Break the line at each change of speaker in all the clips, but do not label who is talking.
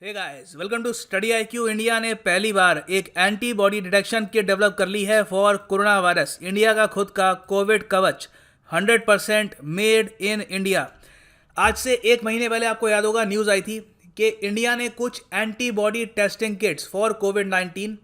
Hey guys, welcome to study IQ. India ने पहली बार एक एंटीबॉडी डिटेक्शन किट डेवलप कर ली है फॉर कोरोना वायरस। इंडिया का खुद का कोविड कवच 100% मेड इन इंडिया। आज से एक महीने पहले आपको याद होगा न्यूज़ आई थी कि इंडिया ने कुछ एंटीबॉडी टेस्टिंग किट्स फॉर कोविड-19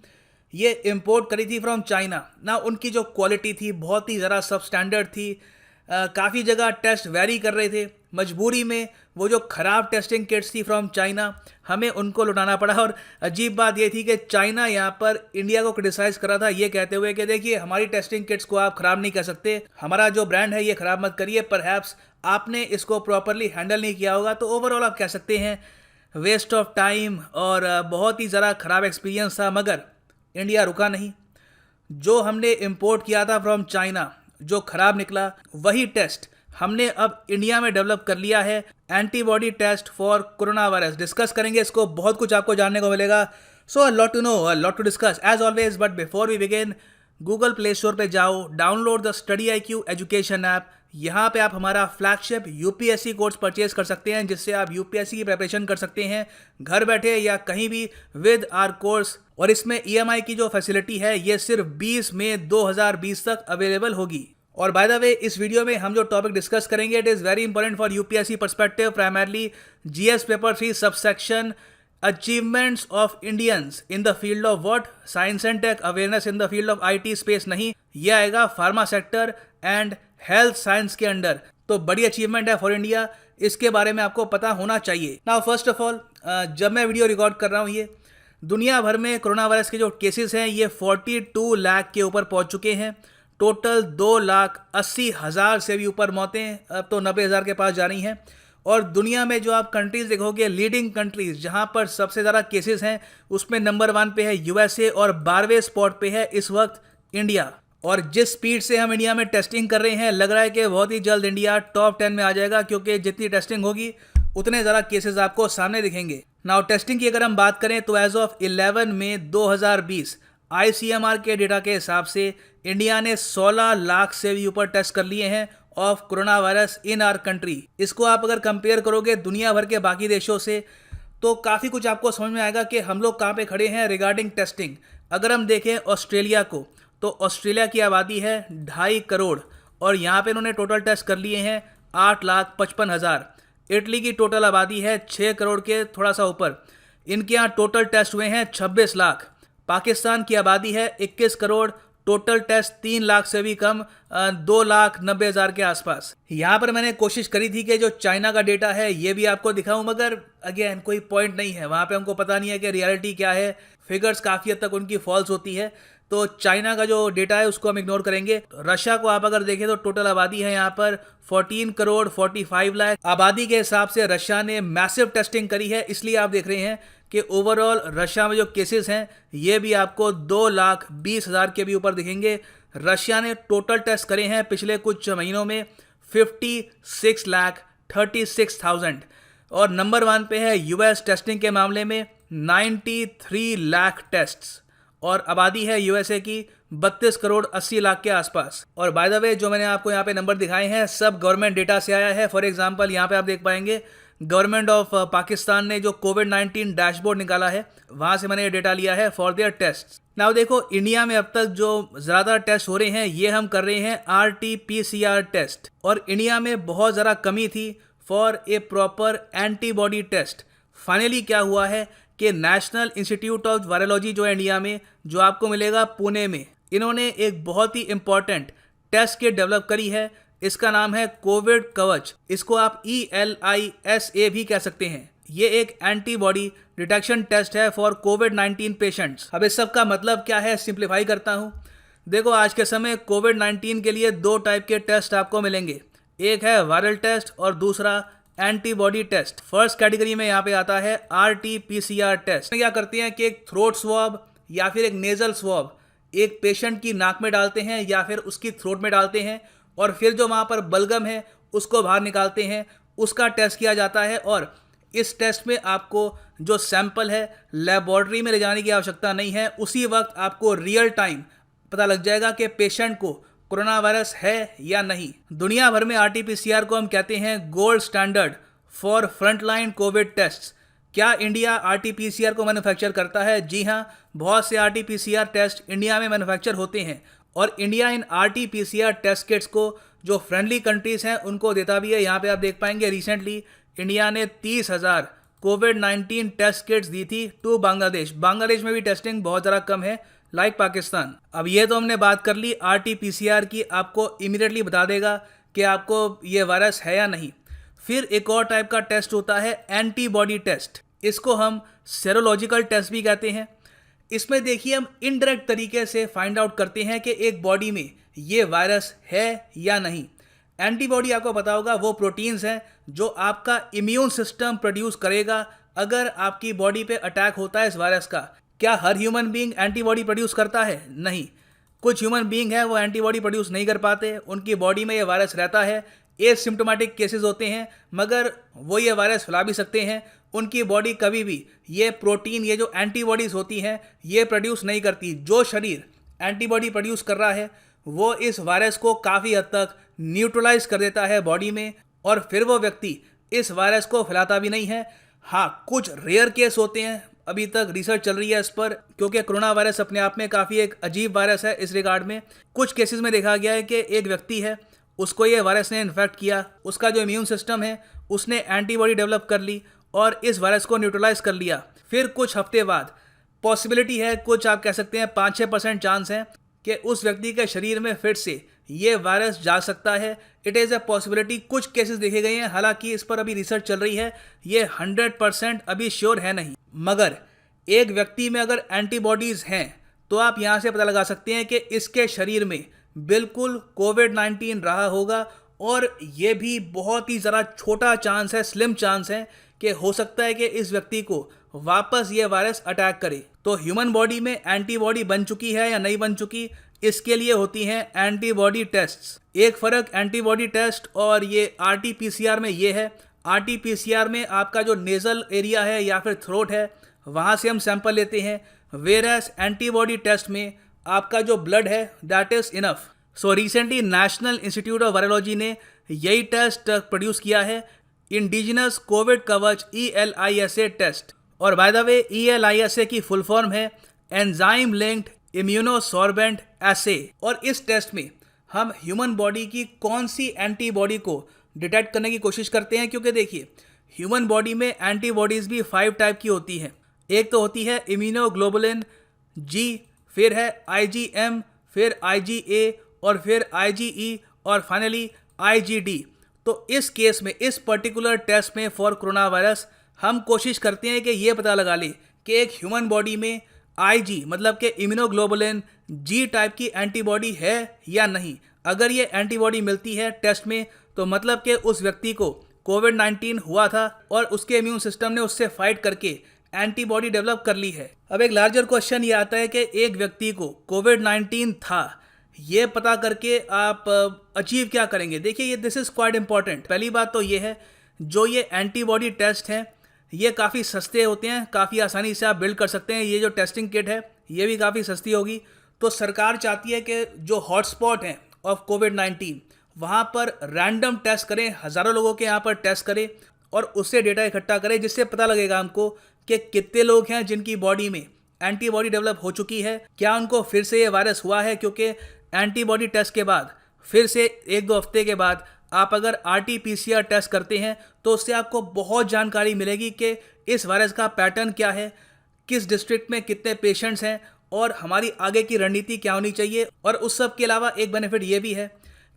ये इंपोर्ट करी थी फ्रॉम चाइना ना। उनकी जो क्वालिटी थी बहुत ही ज़रा सब स्टैंडर्ड थी। काफ़ी जगह टेस्ट वेरी कर रहे थे। मजबूरी में वो जो ख़राब टेस्टिंग किट्स थी फ्रॉम चाइना हमें उनको लुटाना पड़ा। और अजीब बात ये थी कि चाइना यहाँ पर इंडिया को क्रिटिसाइज़ कर रहा था ये कहते हुए कि देखिए हमारी टेस्टिंग किट्स को आप ख़राब नहीं कर सकते, हमारा जो ब्रांड है ये ख़राब मत करिए, परहैप्स आपने इसको प्रॉपरली हैंडल नहीं किया होगा। तो ओवरऑल आप कह सकते हैं वेस्ट ऑफ टाइम और बहुत ही ज़रा ख़राब एक्सपीरियंस था। मगर इंडिया रुका नहीं। जो हमने इंपोर्ट किया था फ्रॉम चाइना जो ख़राब निकला वही टेस्ट हमने अब इंडिया में डेवलप कर लिया है, antibody test for corona virus. Discuss करेंगे इसको, बहुत कुछ आपको जानने को मिलेगा। So a lot to know, a lot to discuss as always. But before we begin, Google Play Store पे जाओ, download the Study IQ education app. यहाँ पे आप हमारा फ्लैगशिप यूपीएससी कोर्स परचेज कर सकते हैं जिससे आप यूपीएससी की प्रिपरेशन कर सकते हैं घर बैठे या कहीं भी विद आर कोर्स। और इसमें ईएमआई की जो फैसिलिटी है ये सिर्फ 20 मई 2020 तक अवेलेबल होगी। और बाय द वे इस वीडियो में हम जो टॉपिक डिस्कस करेंगे it is very important for UPSC perspective, primarily GS paper 3 subsection achievements of Indians in the field of what, science and tech awareness in the field of IT space नहीं, ये आएगा pharma sector and health science के अंडर। तो बड़ी achievement है for India, इसके बारे में आपको पता होना चाहिए। नाउ फर्स्ट ऑफ ऑल, जब मैं वीडियो रिकॉर्ड कर रहा हूँ ये दुनिया भर में कोरोना वायरस के जो केसेस हैं ये 42 लाख के ऊपर पहुँच चुके हैं। टोटल 2,80,000 से भी ऊपर मौतें अब तो 90,000 के पास जा रही हैं। और दुनिया में जो आप कंट्रीज़ देखोगे, लीडिंग कंट्रीज़ जहां पर सबसे ज़्यादा केसेस हैं उसमें नंबर 1 पे है यूएसए और 12वें स्पॉट पे है इस वक्त इंडिया। और जिस स्पीड से हम इंडिया में टेस्टिंग कर रहे हैं लग रहा है कि बहुत ही जल्द इंडिया टॉप 10 में आ जाएगा, क्योंकि जितनी टेस्टिंग होगी उतने ज़्यादा केसेस आपको सामने दिखेंगे। नाउ टेस्टिंग की अगर हम बात करें तो एज ऑफ 11 मई 2020 आईसीएमआर के डेटा के हिसाब से इंडिया ने 16 लाख से भी ऊपर टेस्ट कर लिए हैं of corona virus in our country. इसको आप अगर कंपेयर करोगे दुनिया भर के बाकी देशों से तो काफ़ी कुछ आपको समझ में आएगा कि हम लोग कहाँ पे खड़े हैं रिगार्डिंग टेस्टिंग। अगर हम देखें ऑस्ट्रेलिया को तो ऑस्ट्रेलिया की आबादी है 2.5 करोड़ और यहाँ पे इन्होंने टोटल टेस्ट कर लिए हैं 8,55,000। इटली की टोटल आबादी है 6 करोड़ के थोड़ा सा ऊपर, इनके यहाँ टोटल टेस्ट हुए हैं 26 लाख। पाकिस्तान की आबादी है 21 करोड़, टोटल टेस्ट 3 लाख से भी कम, 2,90,000 के आसपास। यहाँ पर मैंने कोशिश करी थी कि जो चाइना का डेटा है ये भी आपको दिखाऊं, मगर अगेन कोई पॉइंट नहीं है, वहाँ पे हमको पता नहीं है कि रियलिटी क्या है। फिगर्स काफ़ी हद तक उनकी फॉल्स होती है, तो चाइना का जो डेटा है उसको हम इग्नोर करेंगे। रशिया को आप अगर देखें तो टोटल आबादी है यहाँ पर 14 करोड़ 45 लाख। आबादी के हिसाब से रशिया ने मैसिव टेस्टिंग करी है, इसलिए आप देख रहे हैं कि ओवरऑल रशिया में जो केसेस हैं ये भी आपको 2,20,000 के भी ऊपर दिखेंगे। रशिया ने टोटल टेस्ट करे हैं पिछले कुछ महीनों में 56,36,000। और नंबर 1 पे है यूएस टेस्टिंग के मामले में 93 लाख टेस्ट्स और आबादी है यूएसए की 32 करोड़ 80 लाख के आसपास। और बाय द वे जो मैंने आपको यहाँ पे नंबर दिखाए हैं सब गवर्नमेंट डेटा से आया है। फॉर एग्जांपल यहाँ पे आप देख पाएंगे गवर्नमेंट ऑफ पाकिस्तान ने जो कोविड-19 डैशबोर्ड निकाला है वहाँ से मैंने ये डेटा लिया है फॉर देयर टेस्ट। नाउ देखो इंडिया में अब तक जो ज़्यादा टेस्ट हो रहे हैं ये हम कर रहे हैं RT-PCR टेस्ट, और इंडिया में बहुत ज़रा कमी थी for a proper antibody test. Finally क्या हुआ है कि नेशनल इंस्टीट्यूट ऑफ वायरोलॉजी जो है इंडिया में, जो आपको मिलेगा पुणे में, इन्होंने एक बहुत ही इंपॉर्टेंट टेस्ट किट डेवलप करी है। इसका नाम है कोविड कवच, इसको आप ELISA भी कह सकते हैं। ये एक एंटीबॉडी डिटेक्शन टेस्ट है फॉर कोविड-19 पेशेंट्स। अब इस सब का मतलब क्या है, सिंप्लीफाई करता हूँ। देखो आज के समय कोविड-19 के लिए 2 टाइप के टेस्ट आपको मिलेंगे, एक है वायरल टेस्ट और दूसरा एंटीबॉडी टेस्ट। फर्स्ट कैटेगरी में यहाँ पे आता है RT-PCR टेस्ट। क्या करते हैं कि एक थ्रोट स्वॉब या फिर एक नेजल स्वॉब एक पेशेंट की नाक में डालते हैं या फिर उसकी थ्रोट में डालते हैं और फिर जो वहाँ पर बलगम है उसको बाहर निकालते हैं, उसका टेस्ट किया जाता है। और इस टेस्ट में आपको जो सैंपल है लेबोरेटरी में ले जाने की आवश्यकता नहीं है, उसी वक्त आपको रियल टाइम पता लग जाएगा कि पेशेंट को कोरोना वायरस है या नहीं। दुनिया भर में RT-PCR को हम कहते हैं gold standard for frontline covid test. क्या इंडिया आरटी-पीसीआर को मैन्युफैक्चर करता है? जी हाँ, बहुत से आरटी-पीसीआर टेस्ट इंडिया में मैन्युफैक्चर होते हैं और इंडिया इन आरटी-पीसीआर टेस्ट किट्स को जो फ्रेंडली कंट्रीज़ हैं उनको देता भी है। यहाँ पे आप देख पाएंगे रिसेंटली इंडिया ने 30,000 कोविड-19 टेस्ट किट्स दी थी टू बांग्लादेश। बांग्लादेश में भी टेस्टिंग बहुत ज़्यादा कम है लाइक पाकिस्तान। अब ये तो हमने बात कर ली आरटी-पीसीआर की, आपको इमीडिएटली बता देगा कि आपको ये वायरस है या नहीं। फिर एक और टाइप का टेस्ट होता है एंटीबॉडी टेस्ट, इसको हम सेरोलॉजिकल टेस्ट भी कहते हैं। इसमें देखिए हम इनडायरेक्ट तरीके से फाइंड आउट करते हैं कि एक बॉडी में ये वायरस है या नहीं। एंटीबॉडी आपको पता होगा वो प्रोटीन्स हैं जो आपका इम्यून सिस्टम प्रोड्यूस करेगा अगर आपकी बॉडी पे अटैक होता है इस वायरस का। क्या हर ह्यूमन बीइंग एंटीबॉडी प्रोड्यूस करता है? नहीं। कुछ ह्यूमन बीइंग है वो एंटीबॉडी प्रोड्यूस नहीं कर पाते, उनकी बॉडी में ये वायरस रहता है, एसिम्प्टोमेटिक केसेस होते हैं, मगर वो ये वायरस फैला भी सकते हैं। उनकी बॉडी कभी भी ये प्रोटीन, ये जो एंटीबॉडीज़ होती हैं, ये प्रोड्यूस नहीं करती। जो शरीर एंटीबॉडी प्रोड्यूस कर रहा है वो इस वायरस को काफ़ी हद तक न्यूट्रलाइज कर देता है बॉडी में और फिर वो व्यक्ति इस वायरस को फैलाता भी नहीं है। हाँ, कुछ रेयर केस होते हैं, अभी तक रिसर्च चल रही है इस पर, क्योंकि कोरोना वायरस अपने आप में काफ़ी एक अजीब वायरस है। इस रिगार्ड में कुछ केसेस में देखा गया है कि एक व्यक्ति है, उसको ये वायरस ने इन्फेक्ट किया, उसका जो इम्यून सिस्टम है उसने एंटीबॉडी डेवलप कर ली और इस वायरस को न्यूट्रलाइज कर लिया। फिर कुछ हफ्ते बाद पॉसिबिलिटी है, कुछ आप कह सकते हैं 5-6% चांस है कि उस व्यक्ति के शरीर में फिर से ये वायरस जा सकता है। It is a possibility. कुछ केसेस देखे गए हैं, हालांकि इस पर अभी रिसर्च चल रही है, ये 100% अभी श्योर है नहीं। मगर एक व्यक्ति में अगर एंटीबॉडीज़ हैं तो आप यहाँ से पता लगा सकते हैं कि इसके शरीर में बिल्कुल कोविड-19 रहा होगा और ये भी बहुत ही ज़रा छोटा चांस है, स्लिम चांस है कि हो सकता है कि इस व्यक्ति को वापस ये वायरस अटैक करे। तो ह्यूमन बॉडी में एंटीबॉडी बन चुकी है या नहीं बन चुकी, इसके लिए होती हैं एंटीबॉडी टेस्ट्स। एक फ़र्क एंटीबॉडी टेस्ट और ये आरटी-पीसीआर में ये है, आरटी-पीसीआर में आपका जो नेज़ल एरिया है या फिर थ्रोट है वहाँ से हम सैंपल लेते हैं, वेयरएज एंटीबॉडी टेस्ट में आपका जो ब्लड है that is enough. So recently national institute of virology ने यही टेस्ट प्रोड्यूस किया है, इंडिजिनस कोविड कवच ELISA टेस्ट। और बाय द वे ELISA की फुल फॉर्म है एंजाइम लिंक्ड इम्यूनोसॉर्बेंट एसे। और इस टेस्ट में हम ह्यूमन बॉडी की कौन सी एंटीबॉडी को डिटेक्ट करने की कोशिश करते हैं, क्योंकि देखिए ह्यूमन बॉडी में एंटीबॉडीज़ भी 5 टाइप की होती हैं। एक तो होती है इम्यूनोग्लोबुलिन G, फिर है IgM, फिर IgA और फिर IgE और फाइनली IgD। तो इस केस में, इस पर्टिकुलर टेस्ट में फॉर कोरोना वायरस हम कोशिश करते हैं कि ये पता लगा ले कि एक ह्यूमन बॉडी में IG मतलब कि इम्यूनोग्लोबुलिन G टाइप की एंटीबॉडी है या नहीं। अगर ये एंटीबॉडी मिलती है टेस्ट में तो मतलब कि उस व्यक्ति को कोविड-19 हुआ था और उसके इम्यून सिस्टम ने उससे फाइट करके एंटीबॉडी डेवलप कर ली है। अब एक लार्जर क्वेश्चन ये आता है कि एक व्यक्ति को कोविड-19 था, ये पता करके आप अचीव क्या करेंगे। देखिए ये दिस इज़ क्वाइट इंपॉर्टेंट। पहली बात तो ये है, जो ये एंटीबॉडी टेस्ट हैं ये काफ़ी सस्ते होते हैं, काफ़ी आसानी से आप बिल्ड कर सकते हैं। ये जो टेस्टिंग किट है ये भी काफ़ी सस्ती होगी। तो सरकार चाहती है कि जो हॉटस्पॉट हैं ऑफ कोविड-19 वहाँ पर रैंडम टेस्ट करें, हज़ारों लोगों के यहाँ पर टेस्ट करें और उससे डेटा इकट्ठा करें, जिससे पता लगेगा हमको कि कितने लोग हैं जिनकी बॉडी में एंटीबॉडी डेवलप हो चुकी है, क्या उनको फिर से ये वायरस हुआ है। क्योंकि एंटीबॉडी टेस्ट के बाद फिर से 1-2 हफ्ते के बाद आप अगर RT-PCR टेस्ट करते हैं तो उससे आपको बहुत जानकारी मिलेगी कि इस वायरस का पैटर्न क्या है, किस डिस्ट्रिक्ट में कितने पेशेंट्स हैं और हमारी आगे की रणनीति क्या होनी चाहिए। और उस सब के अलावा एक बेनिफिट ये भी है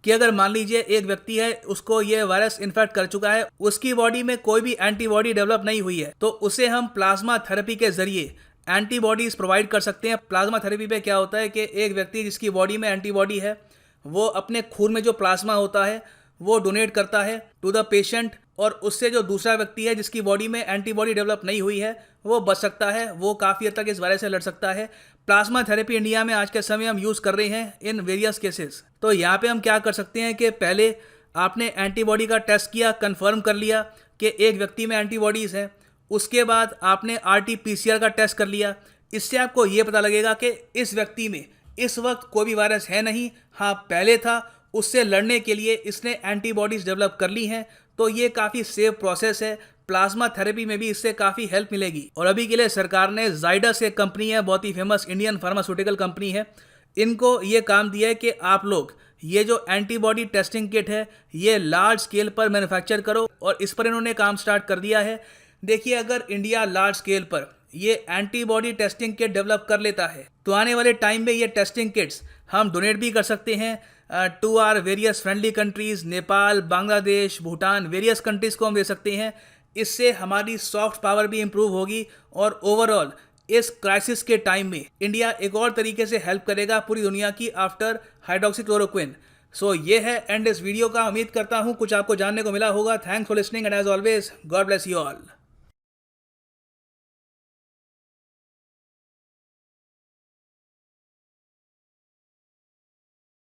कि अगर मान लीजिए एक व्यक्ति है, उसको ये वायरस इन्फेक्ट कर चुका है, उसकी बॉडी में कोई भी एंटीबॉडी डेवलप नहीं हुई है, तो उसे हम प्लाज्मा थेरेपी के जरिए एंटीबॉडीज़ प्रोवाइड कर सकते हैं। प्लाज्मा थेरेपी पे क्या होता है कि एक व्यक्ति जिसकी बॉडी में एंटीबॉडी है वो अपने खून में जो प्लाज्मा होता है वो डोनेट करता है टू द पेशेंट और उससे जो दूसरा व्यक्ति है जिसकी बॉडी में एंटीबॉडी डेवलप नहीं हुई है वो बच सकता है, वो काफ़ी हद तक इस वायरस से लड़ सकता है। प्लाज्मा थेरेपी इंडिया में आज के समय हम यूज़ कर रहे हैं इन वेरियस केसेस। तो यहाँ पे हम क्या कर सकते हैं कि पहले आपने एंटीबॉडी का टेस्ट किया, कंफर्म कर लिया कि एक व्यक्ति में एंटीबॉडीज़ हैं, उसके बाद आपने RT-PCR का टेस्ट कर लिया। इससे आपको ये पता लगेगा कि इस व्यक्ति में इस वक्त कोई भी वायरस है नहीं, हाँ पहले था, उससे लड़ने के लिए इसने एंटीबॉडीज़ डेवलप कर ली हैं। तो ये काफ़ी सेफ प्रोसेस है। प्लाज्मा थेरेपी में भी इससे काफ़ी हेल्प मिलेगी। और अभी के लिए सरकार ने जाइडस एक कंपनी है, बहुत ही फेमस इंडियन फार्मास्यूटिकल कंपनी है, इनको ये काम दिया है कि आप लोग ये जो एंटीबॉडी टेस्टिंग किट है ये लार्ज स्केल पर मैन्युफैक्चर करो, और इस पर इन्होंने काम स्टार्ट कर दिया है। देखिए, अगर इंडिया लार्ज स्केल पर ये एंटीबॉडी टेस्टिंग किट डेवलप कर लेता है तो आने वाले टाइम में ये टेस्टिंग किट्स हम डोनेट भी कर सकते हैं to our various friendly countries, Nepal, Bangladesh, Bhutan, various countries को हम दे सकते हैं। इससे हमारी सॉफ्ट पावर भी इम्प्रूव होगी और ओवरऑल इस क्राइसिस के टाइम में इंडिया एक और तरीके से हेल्प करेगा पूरी दुनिया की आफ्टर हाइड्रोक्सीक्लोरोक्विन। सो ये है एंड इस वीडियो का। उम्मीद करता हूँ कुछ आपको जानने को मिला होगा। Thanks for listening and as always god bless you all.